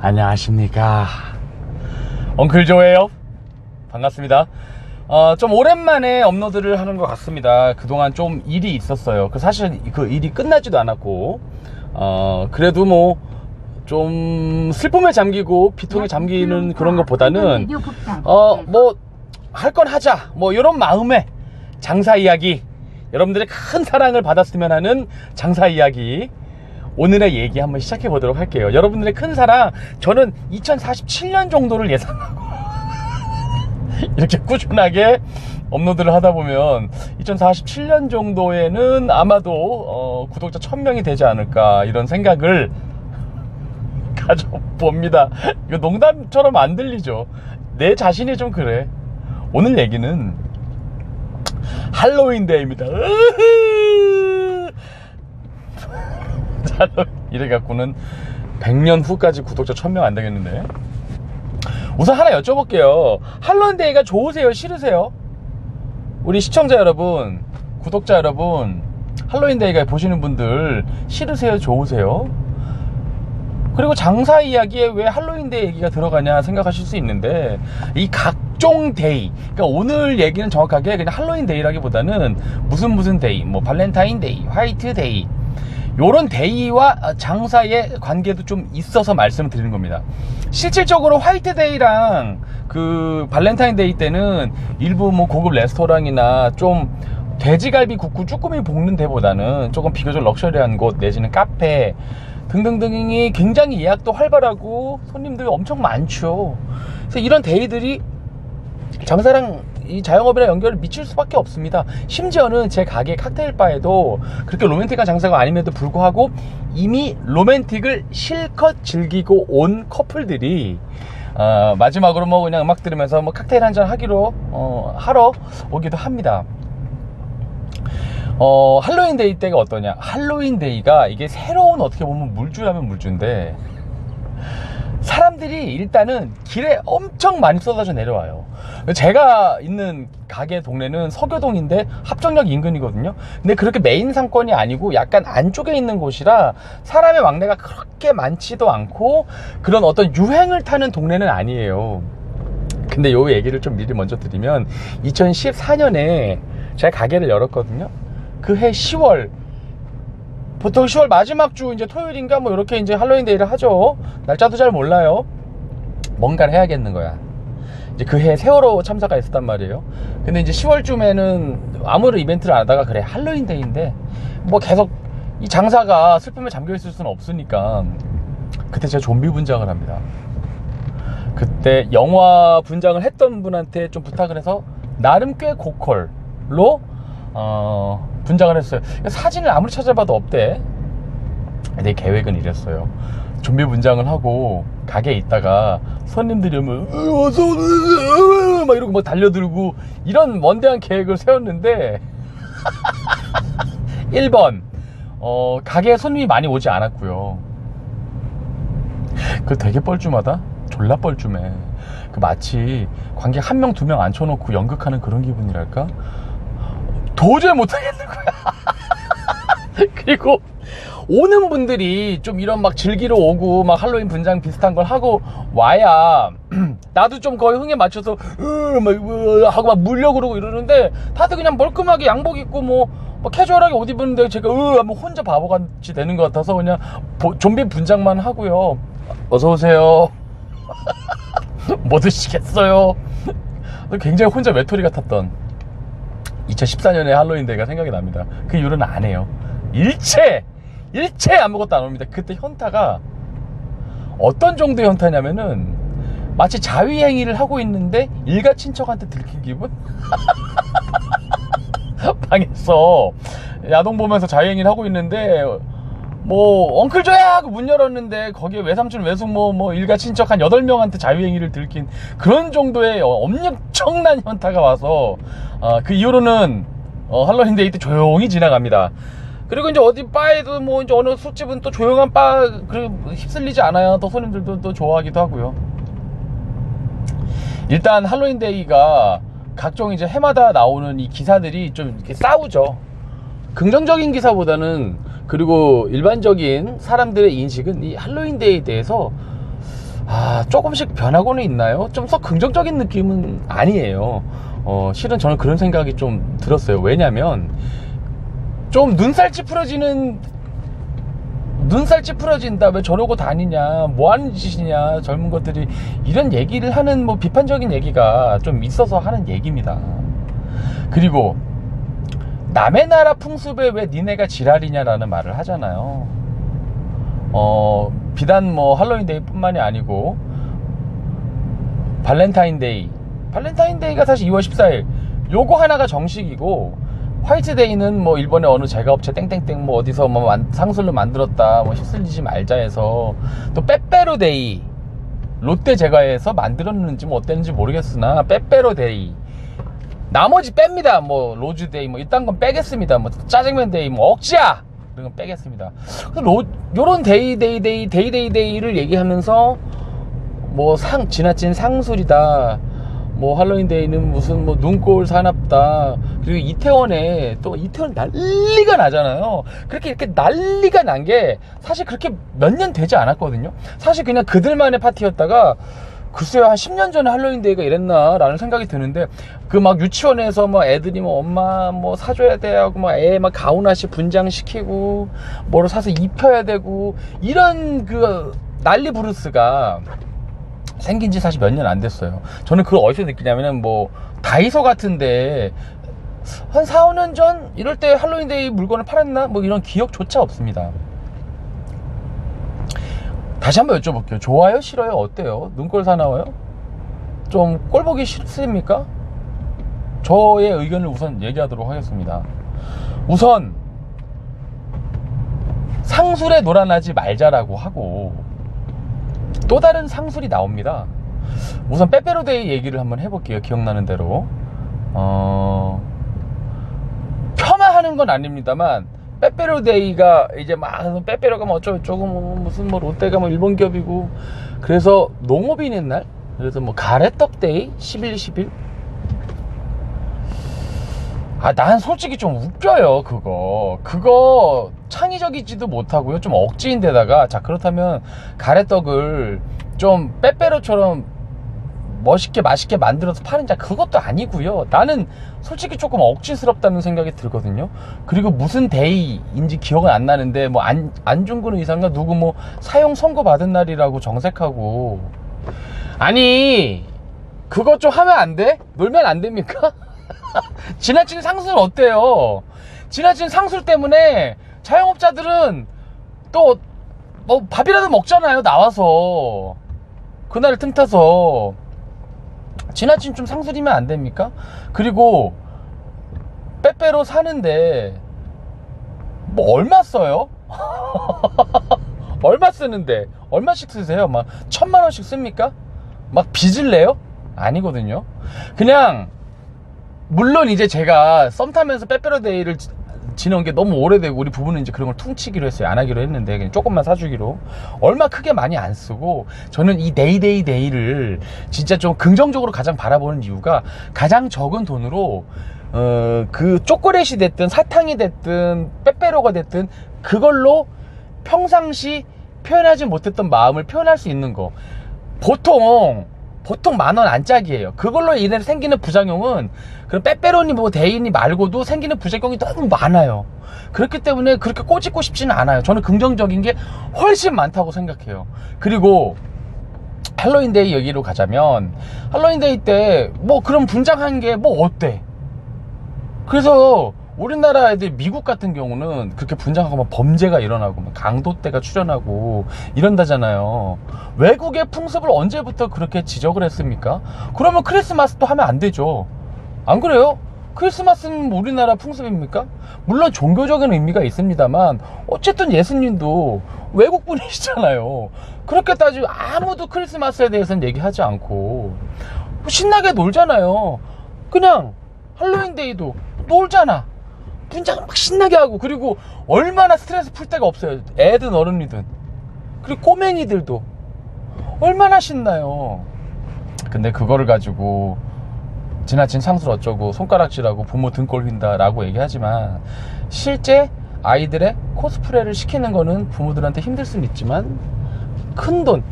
안녕하십니까, 엉클조예요. 반갑습니다. 좀 오랜만에 업로드를 하는 것 같습니다. 그동안 좀 일이 있었어요. 사실 그 일이 끝나지도 않았고, 그래도 뭐 좀 슬픔에 잠기고 비통에 잠기는 그런 것보다는 뭐 할 건 하자, 뭐 이런 마음에 장사 이야기, 여러분들의 큰 사랑을 받았으면 하는 장사 이야기, 오늘의 얘기 한번 시작해 보도록 할게요. 여러분들의 큰 사랑, 저는 2047년 정도를 예상하고 이렇게 꾸준하게 업로드를 하다 보면 2047년 정도에는 아마도 구독자 1000명이 되지 않을까, 이런 생각을 가져봅니다. 이거 농담처럼 안 들리죠? 내 자신이 좀 그래. 오늘 얘기는 할로윈데이입니다. 이래갖고는 100년 후까지 구독자 1000명 안 되겠는데. 우선 하나 여쭤볼게요. 할로윈데이가 좋으세요? 싫으세요? 우리 시청자 여러분, 구독자 여러분, 할로윈데이가 보시는 분들 싫으세요? 좋으세요? 그리고 장사 이야기에 왜 할로윈데이 얘기가 들어가냐 생각하실 수 있는데, 이 각종 데이, 그러니까 오늘 얘기는 정확하게 그냥 할로윈데이라기보다는 무슨 데이, 뭐 발렌타인데이, 화이트데이, 요런 데이와 장사의 관계도 좀 있어서 말씀을 드리는 겁니다. 실질적으로 화이트데이랑 그 발렌타인데이 때는 일부 뭐 고급 레스토랑이나 좀 돼지갈비 굽고 쭈꾸미 볶는 데보다는 조금 비교적 럭셔리한 곳 내지는 카페 등등등이 굉장히 예약도 활발하고 손님들이 엄청 많죠. 그래서 이런 데이들이 장사랑 이 자영업이랑 연결을 미칠 수밖에 없습니다. 심지어는 제 가게 칵테일바에도 그렇게 로맨틱한 장사가 아님에도 불구하고 이미 로맨틱을 실컷 즐기고 온 커플들이 마지막으로 뭐 그냥 음악 들으면서 뭐 칵테일 한잔 하러 오기도 합니다. 할로윈데이 때가 어떠냐? 할로윈데이가 이게 새로운, 어떻게 보면 물주라면 물주인데, 사람들이 일단은 길에 엄청 많이 쏟아져 내려와요. 제가 있는 가게 동네는 서교동인데 합정역 인근이거든요. 근데 그렇게 메인 상권이 아니고 약간 안쪽에 있는 곳이라 사람의 왕래가 그렇게 많지도 않고 그런 어떤 유행을 타는 동네는 아니에요. 근데 요 얘기를 좀 미리 먼저 드리면, 2014년에 제가 가게를 열었거든요. 그해 10월, 보통 10월 마지막 주 이제 토요일인가 뭐 이렇게 이제 할로윈데이를 하죠. 날짜도 잘 몰라요. 뭔가를 해야겠는 거야. 이제 그해 세월호 참사가 있었단 말이에요. 근데 이제 10월쯤에는 아무런 이벤트를 안 하다가, 그래 할로윈데이인데 뭐 계속 이 장사가 슬픔에 잠겨 있을 수는 없으니까, 그때 제가 좀비 분장을 합니다. 그때 영화 분장을 했던 분한테 좀 부탁을 해서 나름 꽤 고퀄로 분장을 했어요. 사진을 아무리 찾아봐도 없대. 내 계획은 이랬어요. 좀비 분장을 하고 가게에 있다가 손님들이 오면 어서오세요 막 이러고 막 달려들고, 이런 원대한 계획을 세웠는데 1번 가게에 손님이 많이 오지 않았고요. 그거 되게 뻘쭘하다? 졸라 뻘쭘해. 그 마치 관객 1명 2명 앉혀놓고 연극하는 그런 기분이랄까? 도저히 못하겠는 거야. 그리고 오는 분들이 좀 이런 막 즐기러 오고 막 할로윈 분장 비슷한 걸 하고 와야 나도 좀 거의 흥에 맞춰서 막 하고 막 물려고 그러고 이러는데, 다들 그냥 멀끔하게 양복 입고 뭐 캐주얼하게 옷 입었는데 제가 하면 혼자 바보같이 되는 것 같아서 그냥 좀비 분장만 하고요. 어서오세요. 뭐 드시겠어요? 굉장히 혼자 외톨이 같았던 2014년에 할로윈데이가 생각이 납니다. 그 이후로는 안 해요. 일체 아무것도 안 옵니다. 그때 현타가 어떤 정도의 현타냐면은, 마치 자위행위를 하고 있는데 일가 친척한테 들킨 기분? 방에서 야동 보면서 자위행위를 하고 있는데 뭐 엉클조야 하고 문 열었는데 거기에 외삼촌 외숙 뭐 일가 친척 한 8명한테 자유행위를 들킨 그런 정도의 엄청난 현타가 와서 그 이후로는 할로윈데이 때 조용히 지나갑니다. 그리고 이제 어디 바에도 뭐 이제 어느 술집은 또 조용한 바 휩쓸리지 않아요. 또 손님들도 또 좋아하기도 하고요. 일단 할로윈데이가 각종 이제 해마다 나오는 이 기사들이 좀 이렇게 싸우죠. 긍정적인 기사보다는, 그리고 일반적인 사람들의 인식은 이 할로윈데이에 대해서 조금씩 변하고는 있나요? 좀 더 긍정적인 느낌은 아니에요. 실은 저는 그런 생각이 좀 들었어요. 왜냐면 좀 눈살 찌푸러진다, 왜 저러고 다니냐, 뭐 하는 짓이냐, 젊은 것들이, 이런 얘기를 하는 뭐 비판적인 얘기가 좀 있어서 하는 얘기입니다. 그리고 남의 나라 풍습에 왜 니네가 지랄이냐라는 말을 하잖아요. 비단 뭐 할로윈데이 뿐만이 아니고 발렌타인데이가 사실 2월 14일 요거 하나가 정식이고, 화이트데이는 뭐 일본의 어느 제과업체 땡땡땡 뭐 어디서 뭐 상술로 만들었다, 뭐 휩쓸리지 말자 해서, 또 빼빼로데이 롯데 제과에서 만들었는지 뭐 어땠는지 모르겠으나 빼빼로데이, 나머지 뺍니다. 뭐 로즈데이 뭐 이딴 건 빼겠습니다. 뭐 짜장면데이 뭐 억지야 이런 건 빼겠습니다. 요런 데이를 얘기하면서 뭐 지나친 상술이다, 뭐 할로윈데이는 무슨 뭐 눈꼴 사납다, 그리고 이태원에 난리가 나잖아요. 그렇게 이렇게 난리가 난 게 사실 그렇게 몇 년 되지 않았거든요. 사실 그냥 그들만의 파티였다가, 글쎄요, 한 10년 전에 할로윈데이가 이랬나 라는 생각이 드는데, 그 막 유치원에서 뭐 애들이 뭐 엄마 뭐 사줘야 돼 하고 막 애 막 가운 하나씩 분장시키고 뭐로 사서 입혀야 되고, 이런 그 난리 부르스가 생긴 지 사실 몇 년 안 됐어요. 저는 그걸 어디서 느끼냐면은, 뭐 다이소 같은데 한 4, 5년 전 이럴 때 할로윈데이 물건을 팔았나 뭐 이런 기억조차 없습니다. 다시 한번 여쭤볼게요. 좋아요? 싫어요? 어때요? 눈꼴 사나워요? 좀 꼴보기 싫습니까? 저의 의견을 우선 얘기하도록 하겠습니다. 우선 상술에 놀아나지 말자라고 하고, 또 다른 상술이 나옵니다. 우선 빼빼로데이 얘기를 한번 해볼게요. 기억나는 대로. 폄하하는 건 아닙니다만, 빼빼로데이가 이제 막 빼빼로가 뭐 어쩌고저쩌고 뭐 무슨 뭐 롯데가 뭐 일본 기업이고, 그래서 농업인의 날, 그래서 뭐 가래떡데이 11, 20일. 난 솔직히 좀 웃겨요. 그거 창의적이지도 못하고요, 좀 억지인데다가. 자, 그렇다면 가래떡을 좀 빼빼로처럼 멋있게 맛있게 만들어서 파는, 자 그것도 아니고요. 나는 솔직히 조금 억지스럽다는 생각이 들거든요. 그리고 무슨 데이인지 기억은 안 나는데, 뭐 안중근 의사인가 누구 뭐 사형 선고 받은 날이라고 정색하고, 아니 그거 좀 하면 안 돼? 놀면 안 됩니까? 지나친 상술 어때요? 지나친 상술 때문에 자영업자들은 또 뭐 밥이라도 먹잖아요, 나와서. 그날 틈타서. 지나친 좀 상술이면 안 됩니까? 그리고 빼빼로 사는데 뭐 얼마 써요? 얼마 쓰는데 얼마씩 쓰세요? 막 1000만원씩 씁니까? 막 빚을 내요? 아니거든요. 그냥, 물론 이제 제가 썸 타면서 빼빼로데이를 지내온 게 너무 오래되고, 우리 부부는 이제 그런 걸 퉁치기로 했어요. 안 하기로 했는데 그냥 조금만 사주기로. 얼마 크게 많이 안 쓰고, 저는 이 데이를 진짜 좀 긍정적으로 가장 바라보는 이유가, 가장 적은 돈으로 그 초콜릿이 됐든 사탕이 됐든 빼빼로가 됐든 그걸로 평상시 표현하지 못했던 마음을 표현할 수 있는 거. 보통 10,000원 안짝이에요. 그걸로 인해 생기는 부작용은, 그런 빼빼로니 뭐 데이니 말고도 생기는 부작용이 너무 많아요. 그렇기 때문에 그렇게 꼬집고 싶지는 않아요. 저는 긍정적인 게 훨씬 많다고 생각해요. 그리고 할로윈데이 얘기로 가자면, 할로윈데이 때 뭐 그런 분장한 게 뭐 어때? 그래서 우리나라 애들, 미국 같은 경우는 그렇게 분장하고 막 범죄가 일어나고 막 강도떼가 출연하고 이런다잖아요. 외국의 풍습을 언제부터 그렇게 지적을 했습니까? 그러면 크리스마스도 하면 안 되죠. 안 그래요? 크리스마스는 우리나라 풍습입니까? 물론 종교적인 의미가 있습니다만, 어쨌든 예수님도 외국 분이시잖아요. 그렇게 따지면 아무도 크리스마스에 대해서는 얘기하지 않고 신나게 놀잖아요. 그냥 할로윈데이도 놀잖아. 분장 막 신나게 하고. 그리고 얼마나 스트레스 풀 데가 없어요. 애든 어른이든. 그리고 꼬맹이들도 얼마나 신나요. 근데 그거를 가지고 지나친 상술 어쩌고 손가락질하고 부모 등골 휜다 라고 얘기하지만, 실제 아이들의 코스프레를 시키는 거는 부모들한테 힘들 수는 있지만 큰돈,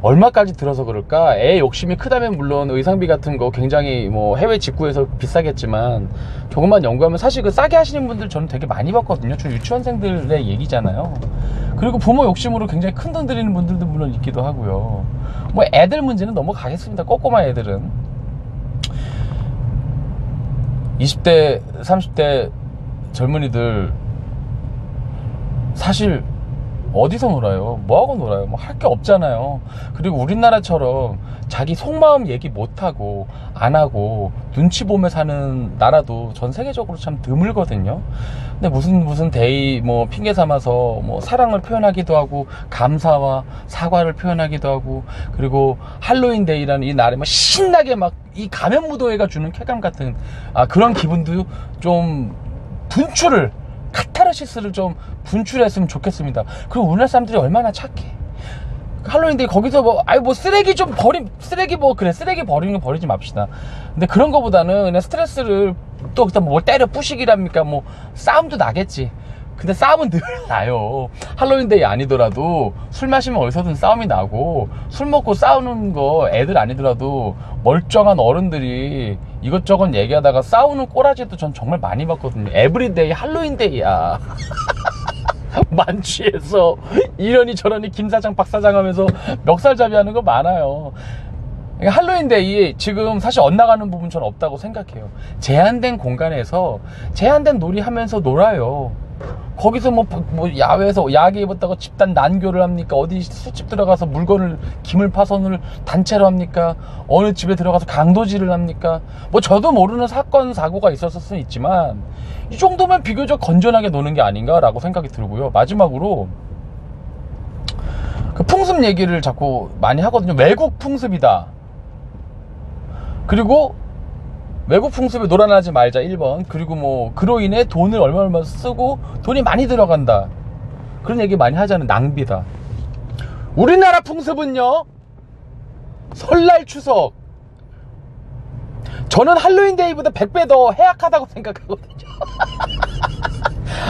얼마까지 들어서 그럴까? 애 욕심이 크다면 물론 의상비 같은 거 굉장히 뭐 해외 직구해서 비싸겠지만, 조금만 연구하면 사실 그 싸게 하시는 분들 저는 되게 많이 봤거든요. 저 유치원생들의 얘기잖아요. 그리고 부모 욕심으로 굉장히 큰 돈 들이는 분들도 물론 있기도 하고요. 뭐 애들 문제는 넘어가겠습니다. 꼬꼬마 애들은 20대 30대 젊은이들 사실 어디서 놀아요? 뭐하고 놀아요? 뭐 할 게 없잖아요. 그리고 우리나라처럼 자기 속마음 얘기 못하고 안 하고 눈치 보며 사는 나라도 전 세계적으로 참 드물거든요. 근데 무슨 데이 뭐 핑계 삼아서 뭐 사랑을 표현하기도 하고 감사와 사과를 표현하기도 하고, 그리고 할로윈 데이라는 이 날에 막 신나게 막 이 가면 무도회가 주는 쾌감 같은 그런 기분도 좀 분출을, 카타르시스를 좀 분출했으면 좋겠습니다. 그리고 우리나라 사람들이 얼마나 착해. 할로윈데이 거기서 뭐 쓰레기 좀 쓰레기 쓰레기 버리는 거 버리지 맙시다. 근데 그런 거보다는 그냥 스트레스를 또 뭘 때려 부시기랍니까? 뭐 싸움도 나겠지. 근데 싸움은 늘 나요. 할로윈데이 아니더라도 술 마시면 어디서든 싸움이 나고, 술 먹고 싸우는 거 애들 아니더라도 멀쩡한 어른들이 이것저것 얘기하다가 싸우는 꼬라지도 전 정말 많이 봤거든요. 에브리데이 할로윈데이야. 만취해서 이러니 저러니 김사장 박사장 하면서 멱살잡이 하는 거 많아요. 할로윈데이 지금 사실 엇나가는 부분 전 없다고 생각해요. 제한된 공간에서 제한된 놀이 하면서 놀아요. 거기서 뭐 야외에서 야기 입었다고 집단 난교를 합니까? 어디 술집 들어가서 물건을 기물 파손을 단체로 합니까? 어느 집에 들어가서 강도질을 합니까? 뭐 저도 모르는 사건 사고가 있었을 수는 있지만 이 정도면 비교적 건전하게 노는 게 아닌가라고 생각이 들고요. 마지막으로 그 풍습 얘기를 자꾸 많이 하거든요. 외국 풍습이다. 그리고 외국 풍습에 놀아나지 말자 1번. 그리고 뭐 그로 인해 돈을 얼마 쓰고 돈이 많이 들어간다, 그런 얘기 많이 하자는 낭비다. 우리나라 풍습은요, 설날 추석, 저는 할로윈데이보다 100배 더 해악하다고 생각하거든요.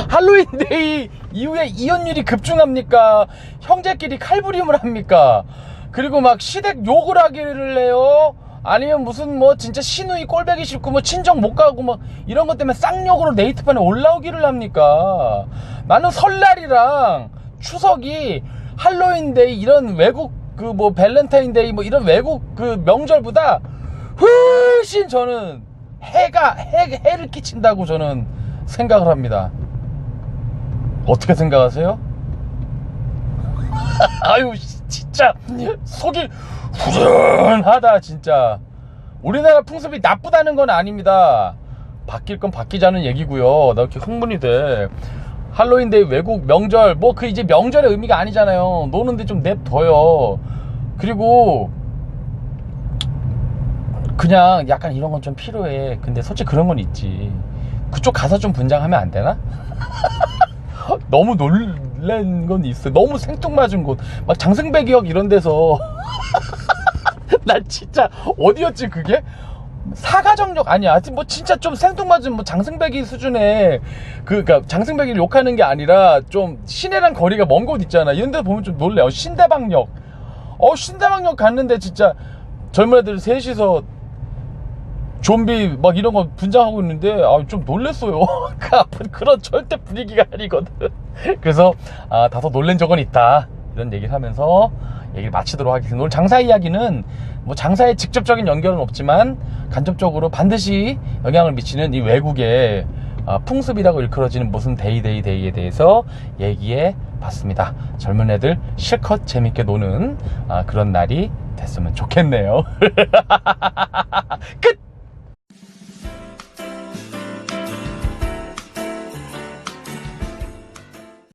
할로윈데이 이후에 이혼율이 급증합니까? 형제끼리 칼부림을 합니까? 그리고 막 시댁 욕을 하기를 해요. 아니면 무슨 뭐 진짜 시누이 꼴배기 싫고 뭐 친정 못 가고 뭐 이런 것 때문에 쌍욕으로 네이트판에 올라오기를 합니까? 나는 설날이랑 추석이 할로윈데이 이런 외국 그 뭐 밸런타인데이 뭐 이런 외국 그 명절보다 훨씬 저는 해를 끼친다고 저는 생각을 합니다. 어떻게 생각하세요? 아유 진짜 속이 후련하다 진짜. 우리나라 풍습이 나쁘다는 건 아닙니다. 바뀔 건 바뀌자는 얘기고요. 나 이렇게 흥분이 돼. 할로윈데이 외국 명절 뭐 그 이제 명절의 의미가 아니잖아요. 노는데 좀 냅둬요. 그리고 그냥 약간 이런 건 좀 필요해. 근데 솔직히 그런 건 있지. 그쪽 가서 좀 분장하면 안 되나? 너무 놀란 건 있어. 너무 생뚱맞은 곳 막 장승배기역 이런 데서 나 진짜 어디였지 그게? 사가정역 아니야. 뭐 진짜 좀 생뚱맞은 뭐 장승배기 수준의 그러니까 장승배기를 욕하는 게 아니라 좀 시내랑 거리가 먼 곳 있잖아. 이런 데 보면 좀 놀래요. 신대방역. 신대방역 갔는데 진짜 젊은 애들 셋이서 좀비 막 이런 거 분장하고 있는데 좀 놀랬어요. 그 앞은 그런 절대 분위기가 아니거든. 그래서 다소 놀란 적은 있다, 이런 얘기를 하면서 얘기를 마치도록 하겠습니다. 오늘 장사 이야기는 뭐 장사에 직접적인 연결은 없지만 간접적으로 반드시 영향을 미치는 이 외국의 풍습이라고 일컬어지는 무슨 데이에 대해서 얘기해 봤습니다. 젊은 애들 실컷 재밌게 노는 그런 날이 됐으면 좋겠네요. 끝!